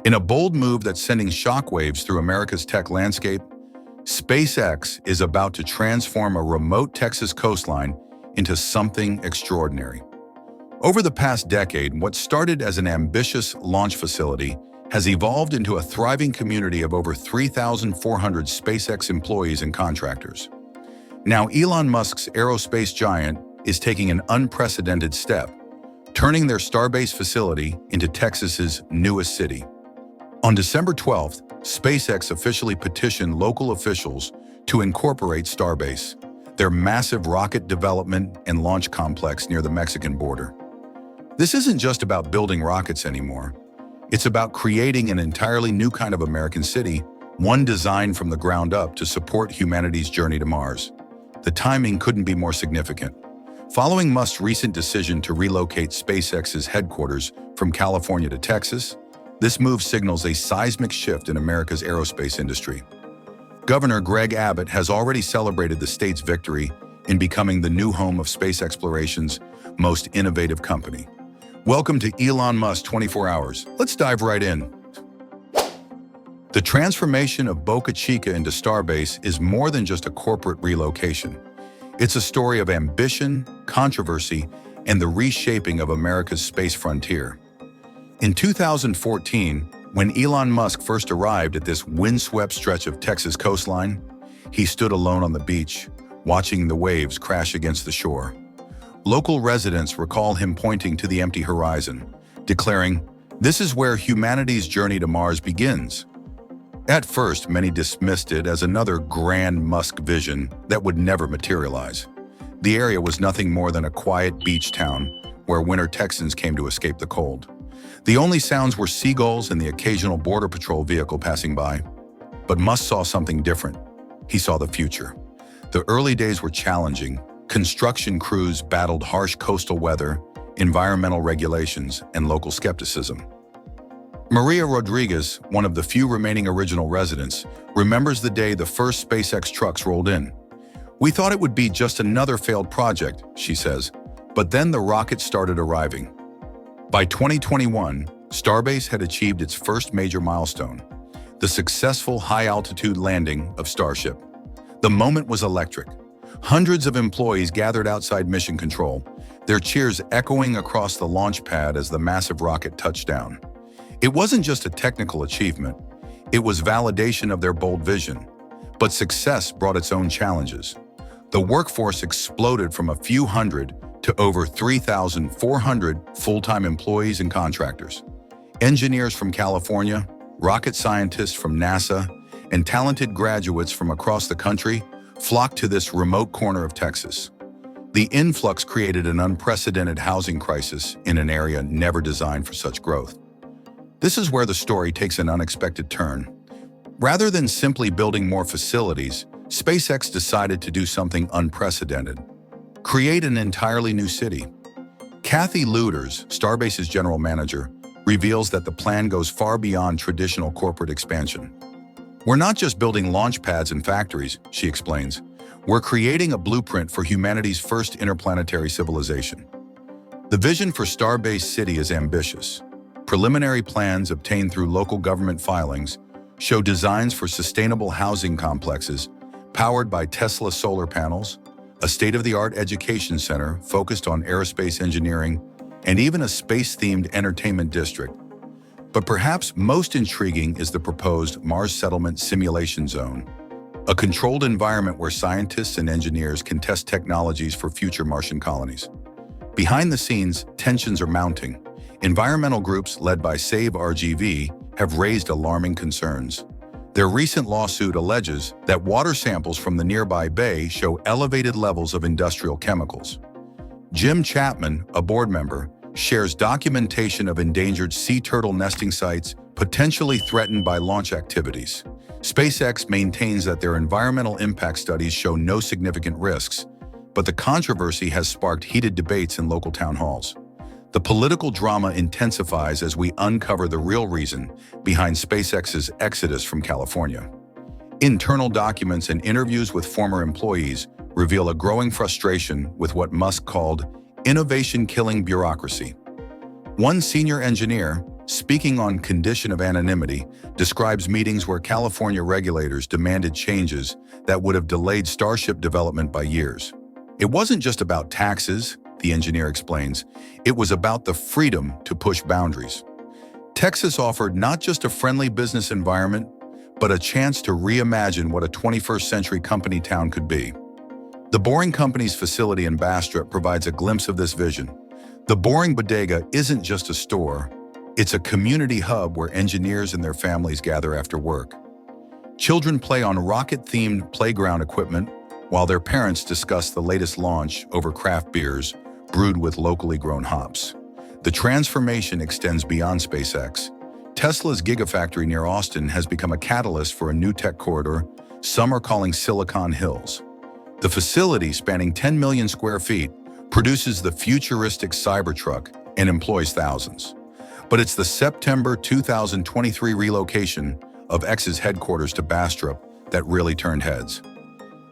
In a bold move that's sending shockwaves through America's tech landscape, SpaceX is about to transform a remote Texas coastline into something extraordinary. Over the past decade, what started as an ambitious launch facility has evolved into a thriving community of over 3,400 SpaceX employees and contractors. Now, Elon Musk's aerospace giant is taking an unprecedented step, turning their Starbase facility into Texas's newest city. On December 12th, SpaceX officially petitioned local officials to incorporate Starbase, their massive rocket development and launch complex near the Mexican border. This isn't just about building rockets anymore. It's about creating an entirely new kind of American city, one designed from the ground up to support humanity's journey to Mars. The timing couldn't be more significant. Following Musk's recent decision to relocate SpaceX's headquarters from California to Texas, this move signals a seismic shift in America's aerospace industry. Governor Greg Abbott has already celebrated the state's victory in becoming the new home of space exploration's most innovative company. Welcome to Elon Musk 24 Hours. Let's dive right in. The transformation of Boca Chica into Starbase is more than just a corporate relocation. It's a story of ambition, controversy, and the reshaping of America's space frontier. In 2014, when Elon Musk first arrived at this windswept stretch of Texas coastline, he stood alone on the beach, watching the waves crash against the shore. Local residents recall him pointing to the empty horizon, declaring, "This is where humanity's journey to Mars begins." At first, many dismissed it as another grand Musk vision that would never materialize. The area was nothing more than a quiet beach town where winter Texans came to escape the cold. The only sounds were seagulls and the occasional Border Patrol vehicle passing by. But Musk saw something different. He saw the future. The early days were challenging. Construction crews battled harsh coastal weather, environmental regulations, and local skepticism. Maria Rodriguez, one of the few remaining original residents, remembers the day the first SpaceX trucks rolled in. "We thought it would be just another failed project," she says, but then the rockets started arriving. By 2021, Starbase had achieved its first major milestone, the successful high-altitude landing of Starship. The moment was electric. Hundreds of employees gathered outside Mission Control, their cheers echoing across the launch pad as the massive rocket touched down. It wasn't just a technical achievement, it was validation of their bold vision. But success brought its own challenges. The workforce exploded from a few hundred to over 3,400 full-time employees and contractors. Engineers from California, rocket scientists from NASA, and talented graduates from across the country flocked to this remote corner of Texas. The influx created an unprecedented housing crisis in an area never designed for such growth. This is where the story takes an unexpected turn. Rather than simply building more facilities, SpaceX decided to do something unprecedented: create an entirely new city. Kathy Lueders, Starbase's general manager, reveals that the plan goes far beyond traditional corporate expansion. "We're not just building launch pads and factories," she explains. "We're creating a blueprint for humanity's first interplanetary civilization." The vision for Starbase City is ambitious. Preliminary plans obtained through local government filings show designs for sustainable housing complexes powered by Tesla solar panels, a state-of-the-art education center focused on aerospace engineering, and even a space-themed entertainment district. But perhaps most intriguing is the proposed Mars Settlement Simulation Zone, a controlled environment where scientists and engineers can test technologies for future Martian colonies. Behind the scenes, tensions are mounting. Environmental groups led by Save RGV have raised alarming concerns. Their recent lawsuit alleges that water samples from the nearby bay show elevated levels of industrial chemicals. Jim Chapman, a board member, shares documentation of endangered sea turtle nesting sites potentially threatened by launch activities. SpaceX maintains that their environmental impact studies show no significant risks, but the controversy has sparked heated debates in local town halls. The political drama intensifies as we uncover the real reason behind SpaceX's exodus from California. Internal documents and interviews with former employees reveal a growing frustration with what Musk called innovation-killing bureaucracy. One senior engineer, speaking on condition of anonymity, describes meetings where California regulators demanded changes that would have delayed Starship development by years. It wasn't just about taxes, the engineer explains. It was about the freedom to push boundaries. Texas offered not just a friendly business environment, but a chance to reimagine what a 21st century company town could be. The Boring Company's facility in Bastrop provides a glimpse of this vision. The Boring Bodega isn't just a store, it's a community hub where engineers and their families gather after work. Children play on rocket-themed playground equipment, while their parents discuss the latest launch over craft beers brewed with locally grown hops. The transformation extends beyond SpaceX. Tesla's Gigafactory near Austin has become a catalyst for a new tech corridor some are calling Silicon Hills. The facility, spanning 10 million square feet, produces the futuristic Cybertruck and employs thousands. But it's the September 2023 relocation of X's headquarters to Bastrop that really turned heads.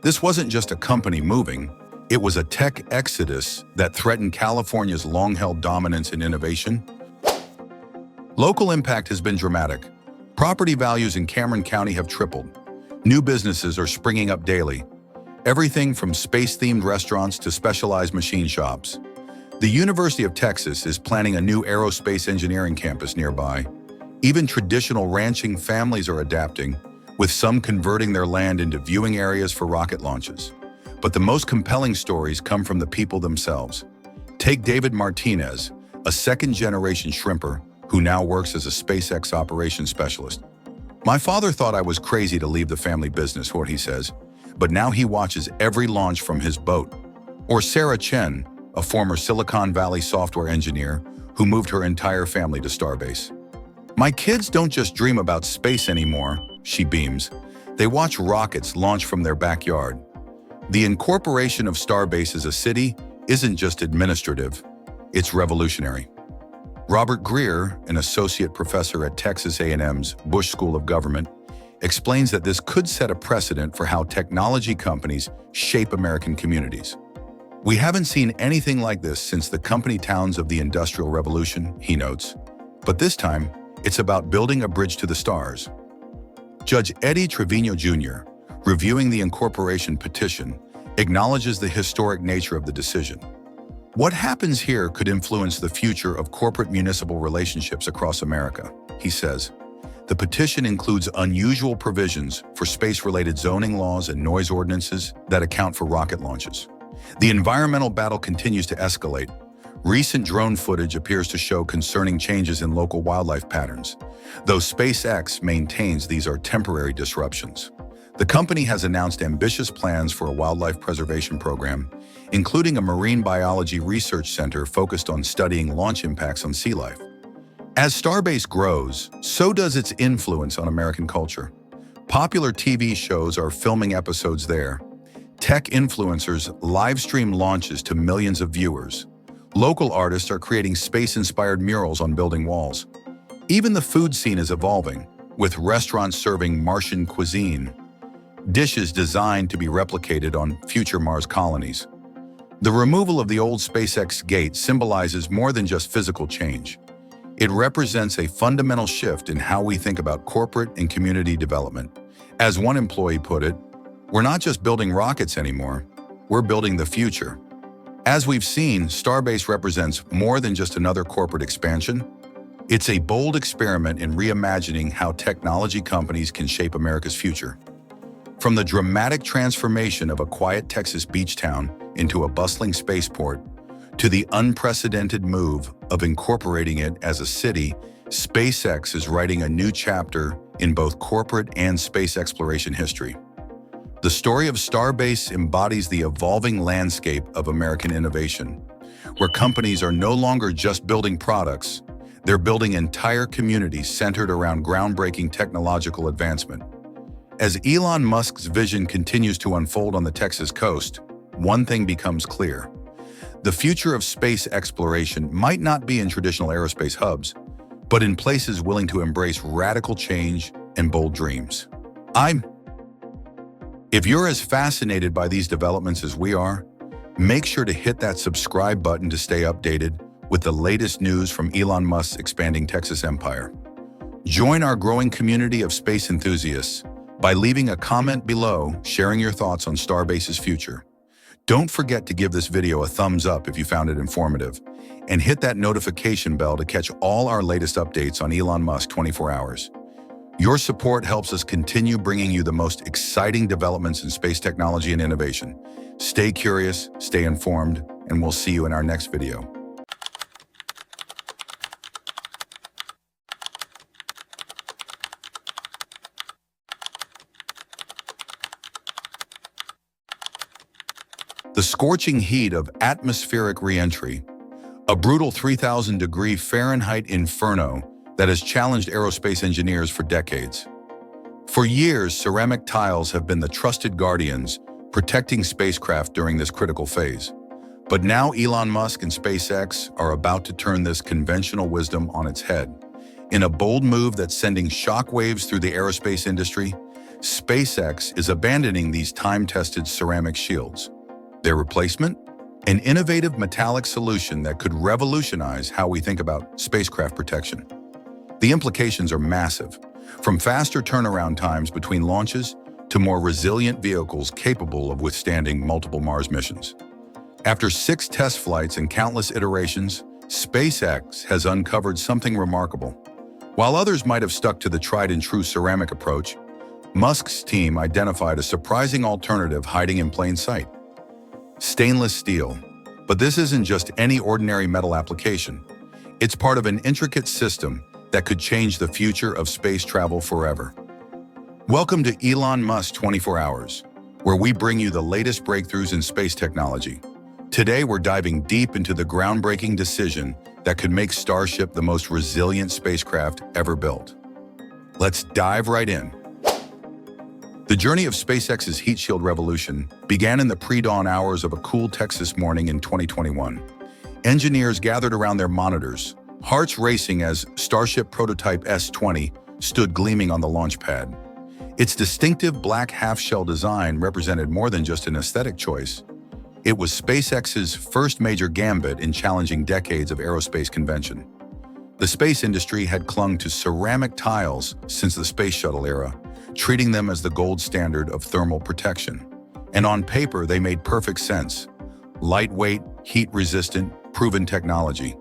This wasn't just a company moving, it was a tech exodus that threatened California's long-held dominance in innovation. Local impact has been dramatic. Property values in Cameron County have tripled. New businesses are springing up daily. Everything from space-themed restaurants to specialized machine shops. The University of Texas is planning a new aerospace engineering campus nearby. Even traditional ranching families are adapting, with some converting their land into viewing areas for rocket launches. But the most compelling stories come from the people themselves. Take David Martinez, a second-generation shrimper who now works as a SpaceX operations specialist. "My father thought I was crazy to leave the family business," he says, "but now he watches every launch from his boat." Or Sarah Chen, a former Silicon Valley software engineer who moved her entire family to Starbase. "My kids don't just dream about space anymore," she beams. "They watch rockets launch from their backyard." The incorporation of Starbase as a city isn't just administrative, it's revolutionary. Robert Greer, an associate professor at Texas A&M's Bush School of Government, explains that this could set a precedent for how technology companies shape American communities. "We haven't seen anything like this since the company towns of the Industrial Revolution," he notes. But this time, it's about building a bridge to the stars. Judge Eddie Trevino Jr., reviewing the incorporation petition, acknowledges the historic nature of the decision. "What happens here could influence the future of corporate-municipal relationships across America," he says. The petition includes unusual provisions for space-related zoning laws and noise ordinances that account for rocket launches. The environmental battle continues to escalate. Recent drone footage appears to show concerning changes in local wildlife patterns, though SpaceX maintains these are temporary disruptions. The company has announced ambitious plans for a wildlife preservation program, including a marine biology research center focused on studying launch impacts on sea life. As Starbase grows, so does its influence on American culture. Popular TV shows are filming episodes there. Tech influencers live stream launches to millions of viewers. Local artists are creating space-inspired murals on building walls. Even the food scene is evolving, with restaurants serving Martian cuisine, dishes designed to be replicated on future Mars colonies. The removal of the old SpaceX gate symbolizes more than just physical change. It represents a fundamental shift in how we think about corporate and community development. As one employee put it, "We're not just building rockets anymore, we're building the future." As we've seen, Starbase represents more than just another corporate expansion. It's a bold experiment in reimagining how technology companies can shape America's future. From the dramatic transformation of a quiet Texas beach town into a bustling spaceport, to the unprecedented move of incorporating it as a city, SpaceX is writing a new chapter in both corporate and space exploration history. The story of Starbase embodies the evolving landscape of American innovation, where companies are no longer just building products, they're building entire communities centered around groundbreaking technological advancement. As Elon Musk's vision continues to unfold on the Texas coast, one thing becomes clear. The future of space exploration might not be in traditional aerospace hubs, but in places willing to embrace radical change and bold dreams. If you're as fascinated by these developments as we are, make sure to hit that subscribe button to stay updated with the latest news from Elon Musk's expanding Texas empire. Join our growing community of space enthusiasts by leaving a comment below sharing your thoughts on Starbase's future. Don't forget to give this video a thumbs up if you found it informative, and hit that notification bell to catch all our latest updates on Elon Musk 24 hours. Your support helps us continue bringing you the most exciting developments in space technology and innovation. Stay curious, stay informed, and we'll see you in our next video. The scorching heat of atmospheric re-entry, a brutal 3,000-degree Fahrenheit inferno that has challenged aerospace engineers for decades. For years, ceramic tiles have been the trusted guardians, protecting spacecraft during this critical phase. But now Elon Musk and SpaceX are about to turn this conventional wisdom on its head. In a bold move that's sending shockwaves through the aerospace industry, SpaceX is abandoning these time-tested ceramic shields. Their replacement? An innovative metallic solution that could revolutionize how we think about spacecraft protection. The implications are massive, from faster turnaround times between launches to more resilient vehicles capable of withstanding multiple Mars missions. After 6 test flights and countless iterations, SpaceX has uncovered something remarkable. While others might have stuck to the tried-and-true ceramic approach, Musk's team identified a surprising alternative hiding in plain sight. Stainless steel. But this isn't just any ordinary metal application. It's part of an intricate system that could change the future of space travel forever. Welcome to Elon Musk 24 Hours, where we bring you the latest breakthroughs in space technology. Today, we're diving deep into the groundbreaking decision that could make Starship the most resilient spacecraft ever built. Let's dive right in. The journey of SpaceX's heat shield revolution began in the pre-dawn hours of a cool Texas morning in 2021. Engineers gathered around their monitors, hearts racing as Starship prototype S-20 stood gleaming on the launch pad. Its distinctive black half-shell design represented more than just an aesthetic choice. It was SpaceX's first major gambit in challenging decades of aerospace convention. The space industry had clung to ceramic tiles since the space shuttle era, treating them as the gold standard of thermal protection. And on paper, they made perfect sense. Lightweight, heat-resistant, proven technology.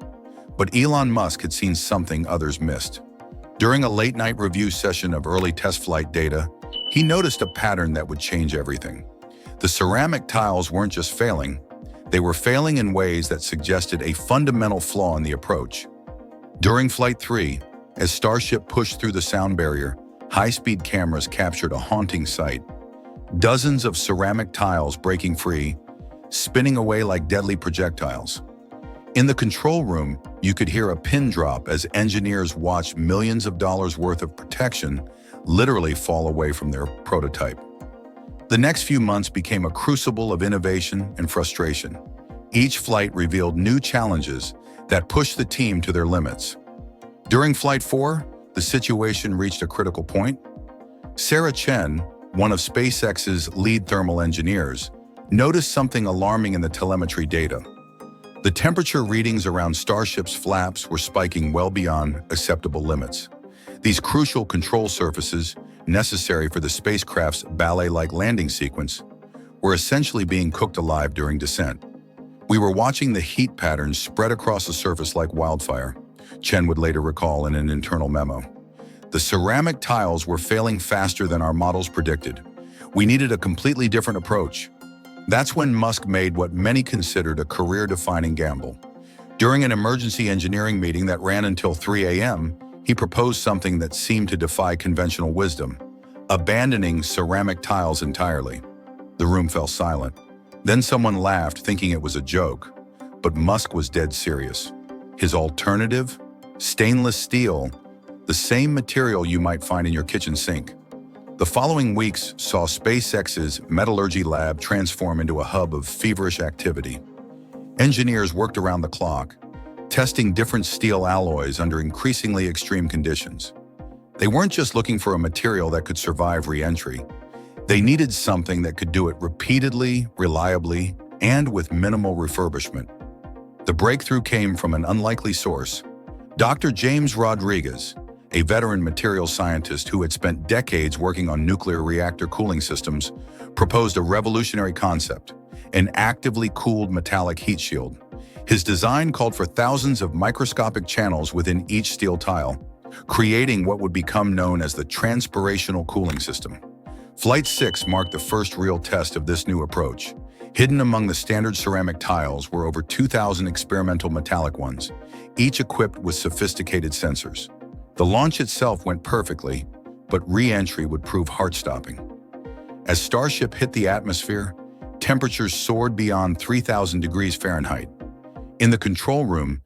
But Elon Musk had seen something others missed. During a late-night review session of early test flight data, he noticed a pattern that would change everything. The ceramic tiles weren't just failing, they were failing in ways that suggested a fundamental flaw in the approach. During Flight 3, as Starship pushed through the sound barrier, high-speed cameras captured a haunting sight. Dozens of ceramic tiles breaking free, spinning away like deadly projectiles. In the control room, you could hear a pin drop as engineers watched millions of dollars worth of protection literally fall away from their prototype. The next few months became a crucible of innovation and frustration. Each flight revealed new challenges that pushed the team to their limits. During Flight 4, the situation reached a critical point. Sarah Chen, one of SpaceX's lead thermal engineers, noticed something alarming in the telemetry data. The temperature readings around Starship's flaps were spiking well beyond acceptable limits. These crucial control surfaces, necessary for the spacecraft's ballet-like landing sequence, were essentially being cooked alive during descent. We were watching the heat patterns spread across the surface like wildfire, Chen would later recall in an internal memo. The ceramic tiles were failing faster than our models predicted. We needed a completely different approach. That's when Musk made what many considered a career-defining gamble. During an emergency engineering meeting that ran until 3 a.m., he proposed something that seemed to defy conventional wisdom, abandoning ceramic tiles entirely. The room fell silent. Then someone laughed, thinking it was a joke, but Musk was dead serious. His alternative? Stainless steel, the same material you might find in your kitchen sink. The following weeks saw SpaceX's metallurgy lab transform into a hub of feverish activity. Engineers worked around the clock, testing different steel alloys under increasingly extreme conditions. They weren't just looking for a material that could survive re-entry. They needed something that could do it repeatedly, reliably, and with minimal refurbishment. The breakthrough came from an unlikely source. Dr. James Rodriguez, a veteran materials scientist who had spent decades working on nuclear reactor cooling systems, proposed a revolutionary concept: an actively cooled metallic heat shield. His design called for thousands of microscopic channels within each steel tile, creating what would become known as the transpirational cooling system. Flight 6 marked the first real test of this new approach. Hidden among the standard ceramic tiles were over 2,000 experimental metallic ones, each equipped with sophisticated sensors. The launch itself went perfectly, but re-entry would prove heart-stopping. As Starship hit the atmosphere, temperatures soared beyond 3,000 degrees Fahrenheit. In the control room,